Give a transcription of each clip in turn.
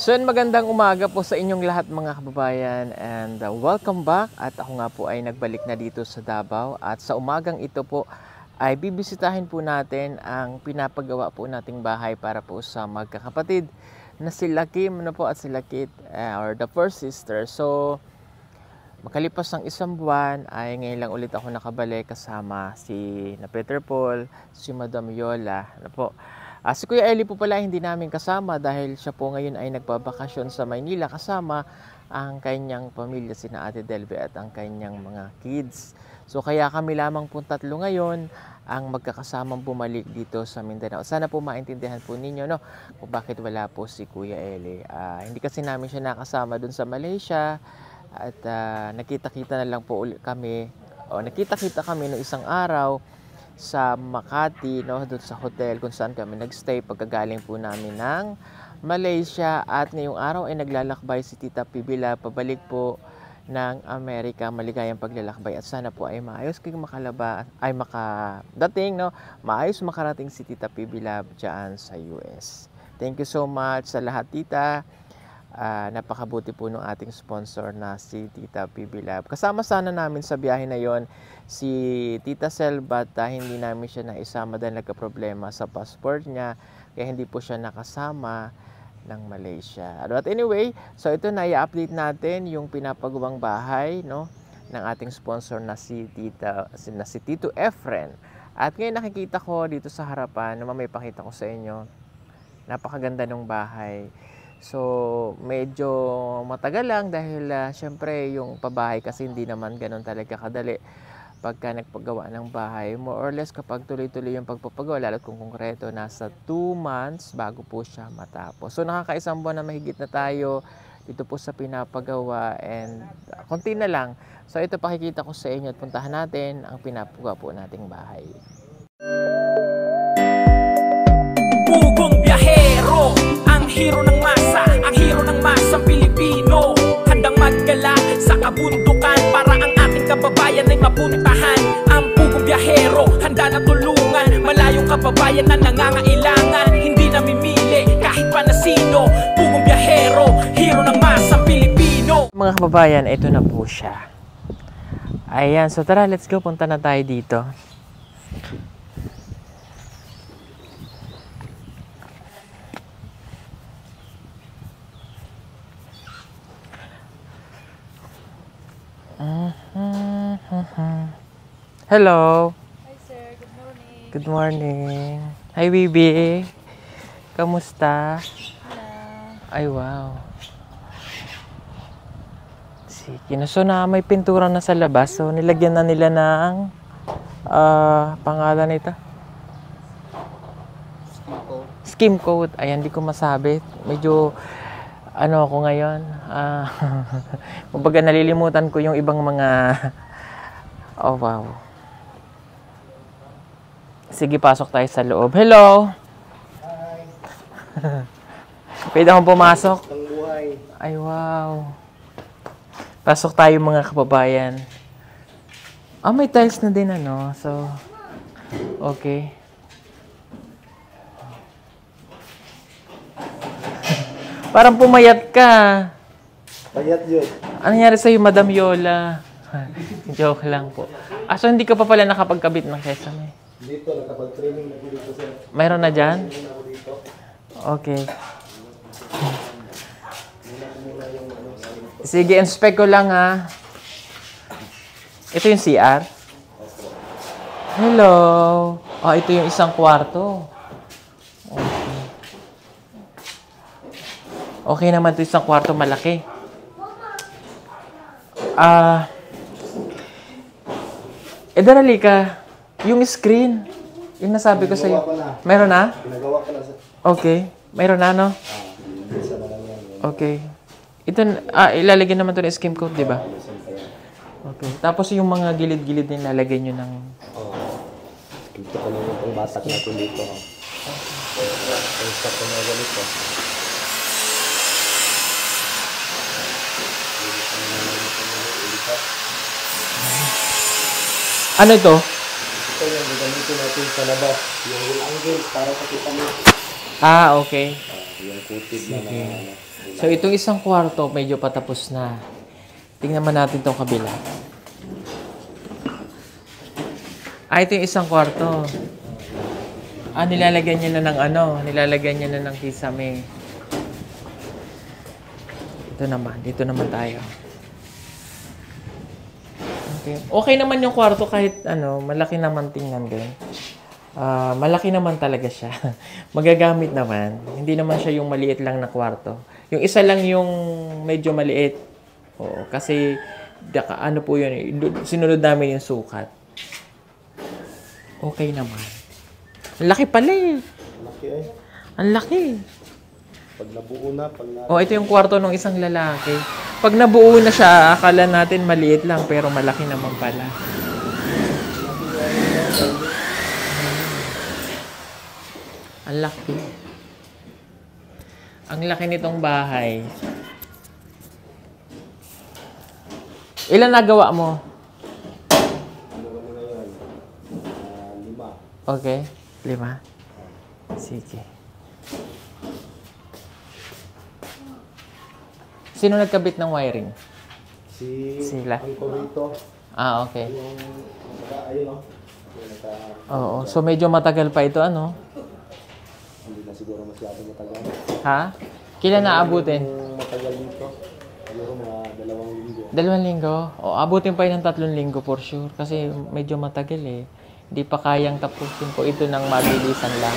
So, magandang umaga po sa inyong lahat mga kababayan and welcome back at ako nga po ay nagbalik na dito sa Davao at sa umagang ito po ay bibisitahin po natin ang pinapagawa po nating bahay para po sa magkakapatid na sila Kim po at sila Kit or the first sister. So, makalipas ng isang buwan ay ngayon lang ulit ako nakabalik kasama si na Peter Paul, si Madam Yola po. Si Kuya Eli po pala hindi namin kasama dahil siya po ngayon ay nagbabakasyon sa Maynila kasama ang kanyang pamilya, sina Ate Delve at ang kanyang mga kids. So kaya kami lamang po tatlo ngayon ang magkakasamang bumalik dito sa Mindanao. Sana po maintindihan po ninyo kung bakit wala po si Kuya Eli. Hindi kasi namin siya nakasama dun sa Malaysia at nakita-kita na lang po ulit kami nakita-kita kami no isang araw sa Makati, doon sa hotel kung saan kami nagstay pagkagaling po namin ng Malaysia. At ngayong araw ay naglalakbay si Tita Pibila pabalik po ng Amerika. Maligayang paglalakbay at sana po ay maayos kayong makadating, maayos makarating si Tita Pibila dyan sa US. Thank you so much sa lahat, Tita. Napakabuti po ng ating sponsor na si Tita Pibila. Kasama sana namin sa biyahe na yon si Tita Selva at hindi namin siya naisama dahil nagka-problema sa passport niya kaya hindi po siya nakasama ng Malaysia. But anyway, so ito na i-update natin yung pinapagawang bahay ng ating sponsor na si Tito Efren. At ngayon nakikita ko dito sa harapan, may pakita ko sa inyo, napakaganda ng bahay. So, medyo matagal lang dahil syempre yung pabahay kasi hindi naman ganun talaga kadali pagka nagpagawa ng bahay. More or less kapag tuloy-tuloy yung pagpapagawa, lalo't kung konkreto, nasa 2 months bago po siya matapos. So, nakakaisang buwan na mahigit na tayo dito po sa pinapagawa and konti na lang. So, ito pakikita ko sa inyo at puntahan natin ang pinapagawa po nating bahay. Pugong biyahero, ang hero ng masa, ang hero ng masang Pilipino. Handang maggala sa kabundukan para ang ating kababayan ay mapuntahan. Ang pugong biyahero, handa na tulungan malayong kababayan na nangangailangan. Hindi namimili kahit pa na sino. Pugong biyahero, hero ng masang Pilipino. Mga kababayan, ito na po siya. Ayan, so tara, let's go. Punta na tayo dito. Hello. Hi sir, good morning. Good morning. Hi baby. Kamusta? Hello. Ay wow. Sige, so na may pintura na sa labas. So nilagyan na nila ng pangalan nito. Skim coat. Ayan, di ko masabi. Medyo ako ngayon. Kumbaga nalilimutan ko yung ibang mga oh wow. Sige, pasok tayo sa loob. Hello! Hi! Pwede akong pumasok? Ay, wow. Pasok tayo mga kababayan. May tiles na din So, okay. Parang pumayat ka. Payat yun. Ano nangyari sa'yo, Madam Yola? Joke lang po. So hindi ka pa pala nakapagkabit ng sesame? Dito, nakapag-training na dito sir. Mayroon na dyan? Okay. Sige, inspect ko lang ha. Ito yung CR? Hello. Ito yung isang kwarto. Okay. Okay naman ito isang kwarto, malaki. Darali ka. Yung screen. Yung nasabi ko sa'yo. Meron na? Pinagawa ko na sir. Okay. Meron na, Isa na lang yan. Okay. Ito, ilalagay naman ito ng skim coat, di ba? Okay. Tapos yung mga gilid-gilid din lalagay nyo ng... Dito ko lang yung pangbatak natin dito. Ang stock ko na ganito. Ano ito? Ito yung gagamitin natin sa labas. Yung whole angle para sa kita mo. Okay. Yung kutid na Sige. ano. So, itong isang kwarto, medyo patapos na. Tingnan man natin itong kabila. Ito yung isang kwarto. Nilalagyan niya na ng nilalagyan niya na ng kisame. Dito naman tayo. Okay. Okay naman yung kwarto kahit malaki naman tingnan din. Malaki naman talaga siya. Magagamit naman. Hindi naman siya yung maliit lang na kwarto. Yung isa lang yung medyo maliit. Oo, kasi po yun. Sinunod namin yung sukat. Okay naman. Ang laki pala eh. Laki eh. Ang laki. Pag nabuo na, Ito yung kwarto ng isang lalaki. Pag nabuo na siya, akala natin maliit lang pero malaki naman pala. Ang laki. Ang laki nitong bahay. Ilan nagawa mo? na yan. 5. Okay. 5. Sige. Sino nagkabit ng wiring? Sila. Ang korito. Okay. Yung, ayun o. Oo. So, medyo matagal pa ito, Hindi na siguro masyado matagal. Ha? Kailan naabutin? Yung matagal dito, siguro mga 2 linggo. 2 linggo? Abutin pa yun ng 3 linggo for sure. Kasi medyo matagal eh. Hindi pa kayang tapusin ko ito ng mabilisan lang.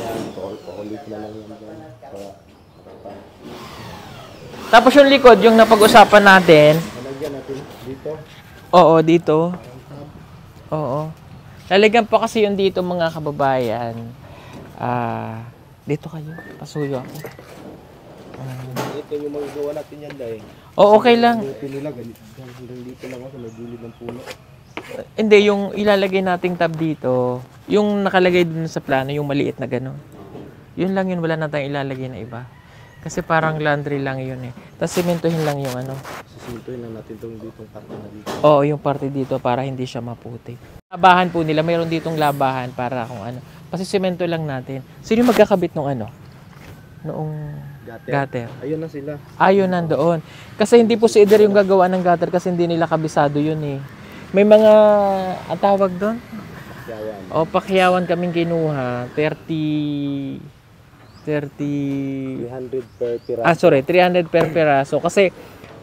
Yan, paulit na lang yan dyan. Tapos yung likod, yung napag-usapan natin. Nalagyan natin dito. Oo, dito. Oo. Lalagyan pa kasi yung dito mga kababayan. Dito kayo. Pasuyo ako. Ito yung mga gawa natin yan dahil. Okay lang. Ito nila, ganito. Hanggang dito lang ako, nagulid ng puno. Hindi, yung ilalagay nating tab dito, yung nakalagay dun sa plano, yung maliit na gano'n. Yun lang yun, wala na tayong ilalagay na iba. Kasi parang laundry lang yun eh. Tapos simentohin lang yung Sisintuin lang natin itong ditong parte na dito. Oo, yung parte dito para hindi siya maputi. Labahan po nila, mayroon ditong labahan para kung Kasi semento lang natin. Sino yung magkakabit nung Noong gutter. Ayun na sila. Ayun nandoon. Kasi hindi po si Eder yung gagawa ng gutter kasi hindi nila kabisado yun eh. May mga, tawag doon? Yawan. Pakyawan kaming kinuha. 300 300 per piraso. 300 per piraso. Kasi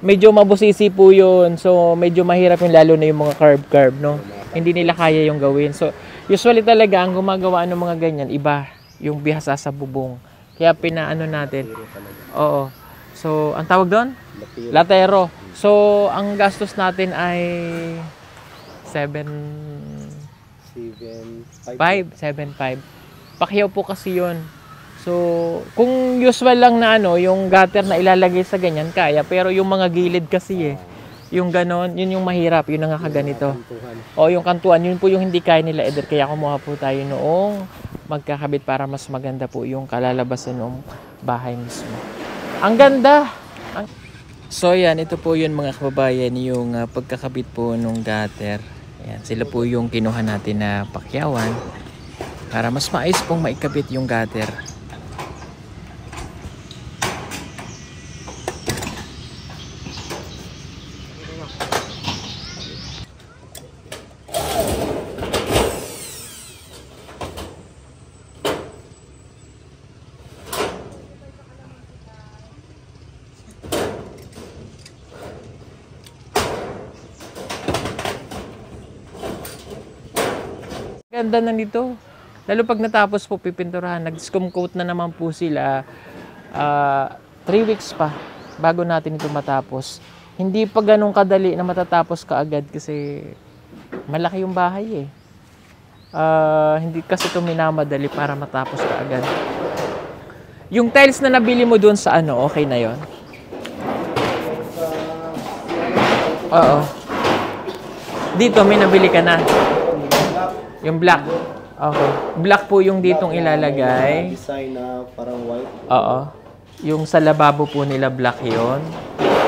medyo mabusisi po yun. So, medyo mahirap yung lalo na yung mga carb, no? Hindi nila kaya yung gawin. So, usually talaga, ang gumagawa ng mga ganyan, iba. Yung bihasa sa bubong. Kaya pinaano natin. Oo. So, ang tawag doon? Latero. So, ang gastos natin ay 7.5. Pakyaw po kasi yun. So, kung usual lang na yung gutter na ilalagay sa ganyan, kaya. Pero yung mga gilid kasi yung ganon, yun yung mahirap, yun ang kakaganito. Yung kantuan, yun po yung hindi kaya nila Eder. Kaya kumuha po tayo noong magkakabit para mas maganda po yung kalalabasan ng bahay mismo. Ang ganda! So yan, ito po yun mga kababayan, yung pagkakabit po ng gutter. Ayan, sila po yung kinuha natin na pakyawan para mas maayos pong maikabit yung gutter. Ganda na nito. Lalo pag natapos po pipinturahan, nag-scum coat na naman po sila. 3 weeks pa bago natin ito matapos. Hindi pa ganun kadali na matatapos kaagad kasi malaki yung bahay eh. Hindi kasi ito minamadali para matapos kaagad. Yung tiles na nabili mo doon sa okay na yon? Oo. Dito may nabili ka na. Yung black. Okay. Black po yung ditong ilalagay. Design na parang white. Oo. Yung sa lababo po nila black yon.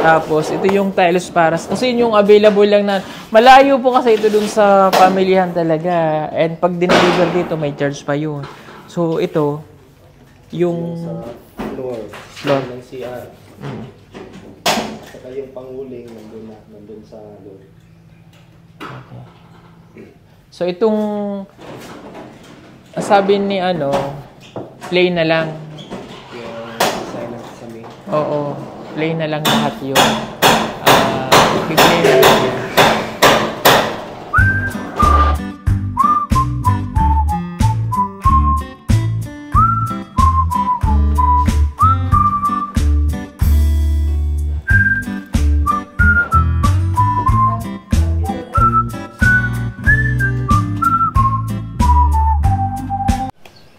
Tapos ito yung tiles para kasi yun yung available lang na malayo po kasi ito dun sa pamilihan talaga. And pag dineliver dito may charge pa yun. So ito Yung sa floor ng CR. Saka yung panguling nandun sa loob. Okay. So itong sabi ni ano, plain na lang. Yung silent sa main. Oo, plain na lang lahat yun. Bigay na lang yun.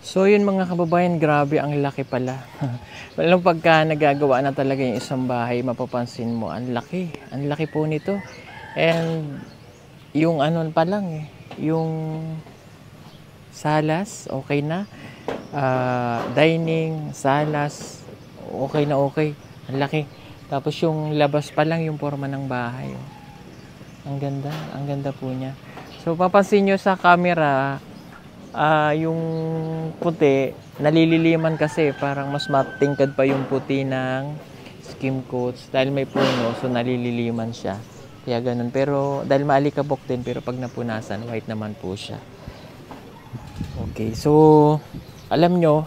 So yun mga kababayan, grabe ang laki pala. Walang pagka nagagawa na talaga yung isang bahay, mapapansin mo, ang laki po nito. And yung ano pa lang yung salas, okay na. Dining, salas, okay na okay. Ang laki. Tapos yung labas pa lang yung forma ng bahay. Ang ganda po niya. So papansin nyo sa camera, yung puti, nalililiman kasi parang mas matingkad pa yung puti ng skim coats dahil may puno, so nalililiman siya. Kaya ganun. Pero dahil maalikabok din, pero pag napunasan, white naman po siya. Okay, so alam nyo,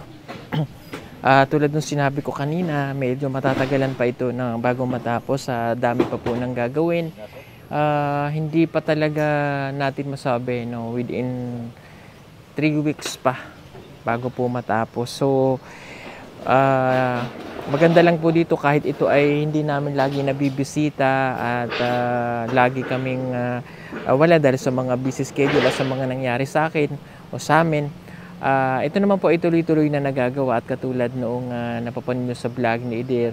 tulad ng sinabi ko kanina, medyo matatagalan pa ito bago matapos. Dami pa po nang gagawin. Hindi pa talaga natin masabi, no, within 3 weeks pa bago po matapos. So maganda lang po dito kahit ito ay hindi namin lagi nabibisita at lagi kaming wala dahil sa mga busy schedule at sa mga nangyari sa akin o sa amin. Ito naman po ay tuloy-tuloy na nagagawa at katulad noong napapanood nyo sa vlog ni Idir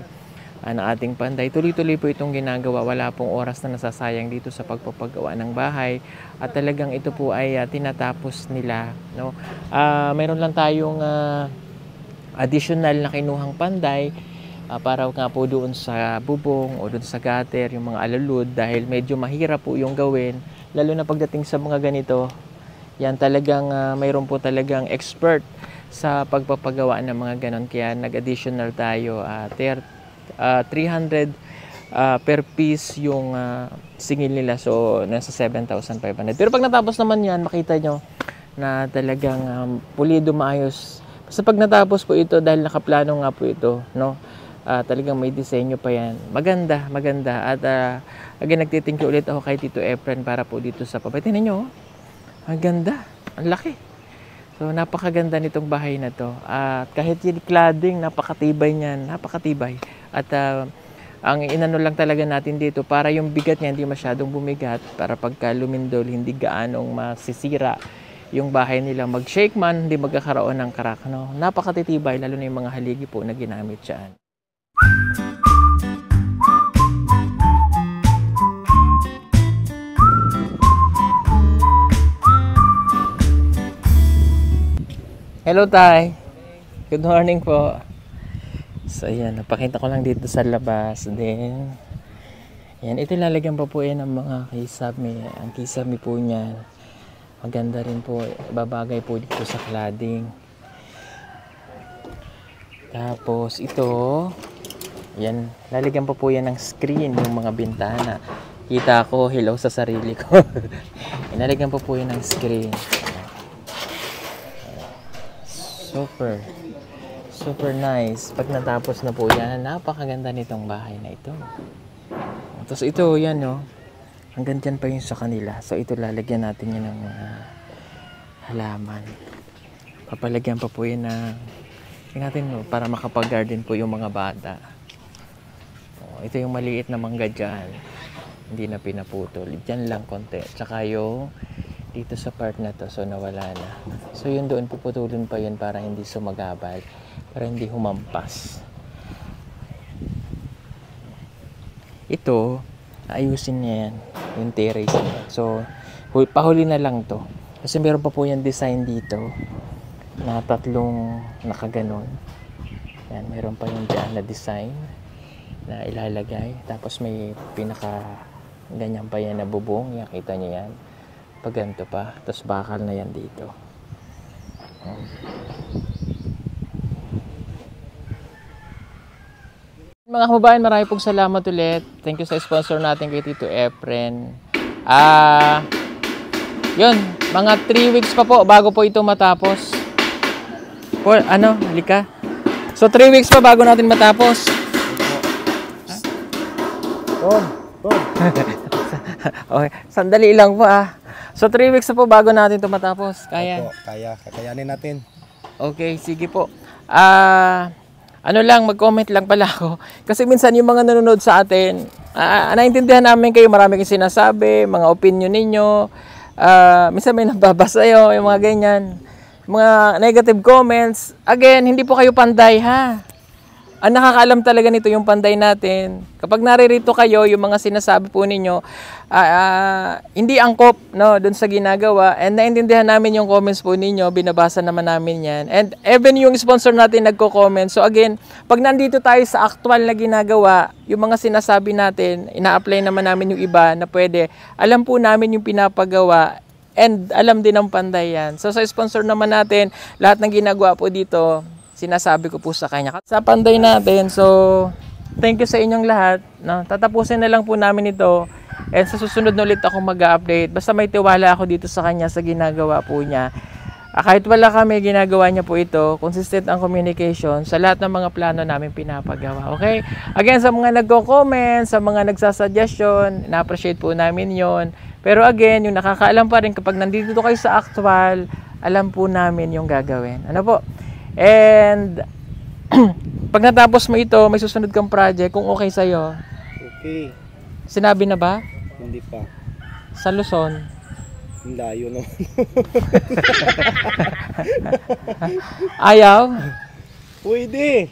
ng ating panday, tuloy-tuloy po itong ginagawa. Wala pong oras na nasasayang dito sa pagpapagawa ng bahay at talagang ito po ay tinatapos nila, no? Mayroon lang tayong additional na kinuhang panday para nga po doon sa bubong o doon sa gutter, yung mga alalud, dahil medyo mahirap po yung gawin, lalo na pagdating sa mga ganito. Yan talagang mayroon po talagang expert sa pagpapagawa ng mga ganon, kaya nag-additional tayo 300 per piece yung singil nila, so nasa 7,500. Pero pag natapos naman yan, makita nyo na talagang pulido, maayos. Basta pag natapos po ito, dahil nakaplano nga po ito, no, talagang may disenyo pa yan. Maganda at again, nagtitingki ulit ako kay Tito Efren para po dito sa papay. Tingnan nyo, ang ganda, ang laki. So napakaganda nitong bahay na to. At kahit yung cladding, napakatibay niyan, napakatibay. At ang inano lang talaga natin dito para yung bigat niya hindi masyadong bumigat, para pagka lumindol hindi gaanong masisira yung bahay nila. Mag-shake man, hindi magkakaroon ng crack, no? Napakatitibay, lalo na yung mga haligi po na ginamit dyan. Hello, Tay. Good morning po. So, ayan. Napakita ko lang dito sa labas. Then, ayan. Ito lalagyan pa po yan ng mga kisame. Ang kisame po niyan, maganda rin po. Babagay po dito sa cladding. Tapos, ito, ayan. Lalagyan pa po yan ng screen, yung mga bintana. Kita ko, hello sa sarili ko. Lalagyan pa po yan ng screen. Super nice. Pag natapos na po yan, napakaganda nitong bahay na ito. Tapos ito, yan, no, hanggang dyan pa yung sa kanila. So ito, lalagyan natin yan ng mga halaman. Papalagyan pa po yan na natin, no, para makapag-garden po yung mga bata. Ito yung maliit na mangga dyan, hindi na pinaputol. Dyan lang konti. Tsaka yung dito sa part na to, so nawala na. So yun, doon puputulin pa yun para hindi sumagabal, para hindi humampas. Ito, ayusin niya yan, yung terrace. So pahuli na lang to, kasi meron pa po yung design dito na tatlong nakaganon. Yan, meron pa yung dyan na design na ilalagay. Tapos may pinaka ganyan pa yan na bubong, nakita niyo yan, pag ganito pa, tapos bakal na yan dito. Mga kababayan, marami pong salamat ulit. Thank you sa sponsor natin kay Tito Efren. Yun, mga 3 weeks pa po bago po ito matapos. Halika. So 3 weeks pa bago natin matapos. Okay, sandali lang po So 3 weeks na po bago natin ito matapos. Kaya? Opo, kakayanin natin. Okay, sige po. Mag-comment lang pala ako. Kasi minsan yung mga nanonood sa atin, naintindihan namin kayo, marami kayong sinasabi, mga opinion ninyo. Minsan may nababasa sa'yo, yung mga ganyan. Mga negative comments. Again, hindi po kayo panday ha. Ang nakakaalam talaga nito yung panday natin. Kapag naririto kayo, yung mga sinasabi po ninyo, hindi angkop dun sa ginagawa. And naintindihan namin yung comments po ninyo, binabasa naman namin yan. And even yung sponsor natin nagko-comment. So again, pag nandito tayo sa actual na ginagawa, yung mga sinasabi natin, ina-apply naman namin yung iba na pwede. Alam po namin yung pinapagawa. And alam din ng panday yan. So sa sponsor naman natin, lahat ng ginagawa po dito, sinasabi ko po sa kanya. Sa panday natin, so thank you sa inyong lahat. Tatapusin na lang po namin ito. And sa susunod na ulit ako mag-update. Basta may tiwala ako dito sa kanya sa ginagawa po niya. Kahit wala kami, ginagawa niya po ito. Consistent ang communication sa lahat ng mga plano namin pinapagawa. Okay? Again, sa mga nagko-comment, sa mga nagsasuggestion, na-appreciate po namin yon. Pero again, yung nakakaalam pa rin kapag nandito kayo sa actual, alam po namin yung gagawin. Ano po? And pag natapos mo ito, may susunod kang project kung okay sa'yo. Okay. Sinabi na ba? Hindi pa. Sa Luzon? Layo naman. Ayaw? Pwede.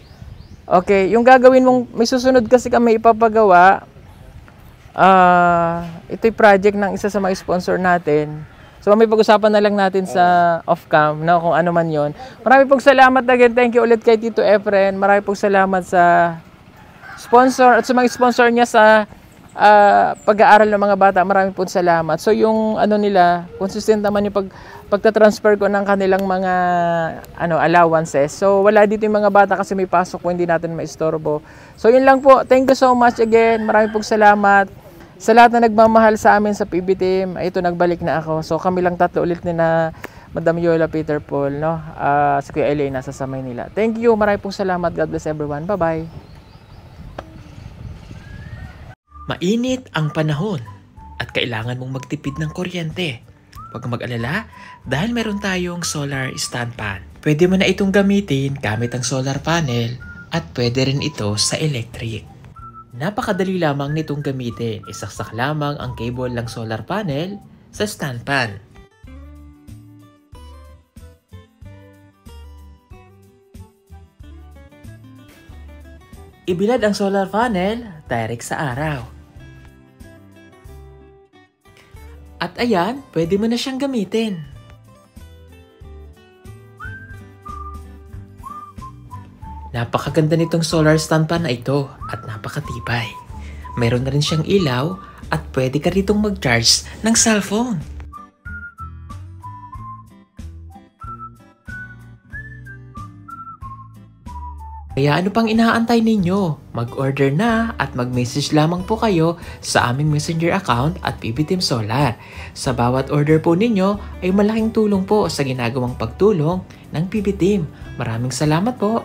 Okay, yung gagawin mong, may susunod kasi kami ipapagawa. Ito'y project ng isa sa mga sponsor natin. So may pag-usapan na lang natin sa off-cam, kung ano man yon. Marami pong salamat again. Thank you ulit kay Tito Efren. Marami pong salamat sa sponsor at sa mga sponsor niya sa pag-aaral ng mga bata. Marami pong salamat. So yung nila, consistent naman yung pagta-transfer ko ng kanilang mga allowances. So wala dito yung mga bata kasi may pasok po, hindi natin maistorbo. So yun lang po. Thank you so much again. Marami pong salamat. Sa lahat na nagmamahal sa amin sa PB Team, ito nagbalik na ako. So kami lang tatlo ulit ni na Madam Yola Peter Paul, si Kuya Eli nasa Samay nila. Thank you, maraming pong salamat. God bless everyone. Bye-bye. Mainit ang panahon at kailangan mong magtipid ng kuryente. Huwag mag-alala dahil meron tayong solar stand fan. Pwede mo na itong gamitin gamit ang solar panel at pwede rin ito sa electric. Napakadali lamang nitong gamitin. Isaksak lamang ang cable ng solar panel sa stand fan. Ibilad ang solar panel direct sa araw. At ayan, pwede mo na siyang gamitin. Napakaganda nitong solar stand fan na ito at napakatibay. Mayroon na rin siyang ilaw at pwede ka ritong mag-charge ng cellphone. Kaya ano pang inaantay ninyo? Mag-order na at mag-message lamang po kayo sa aming messenger account at PB Team Solar. Sa bawat order po ninyo ay malaking tulong po sa ginagawang pagtulong ng PB Team. Maraming salamat po!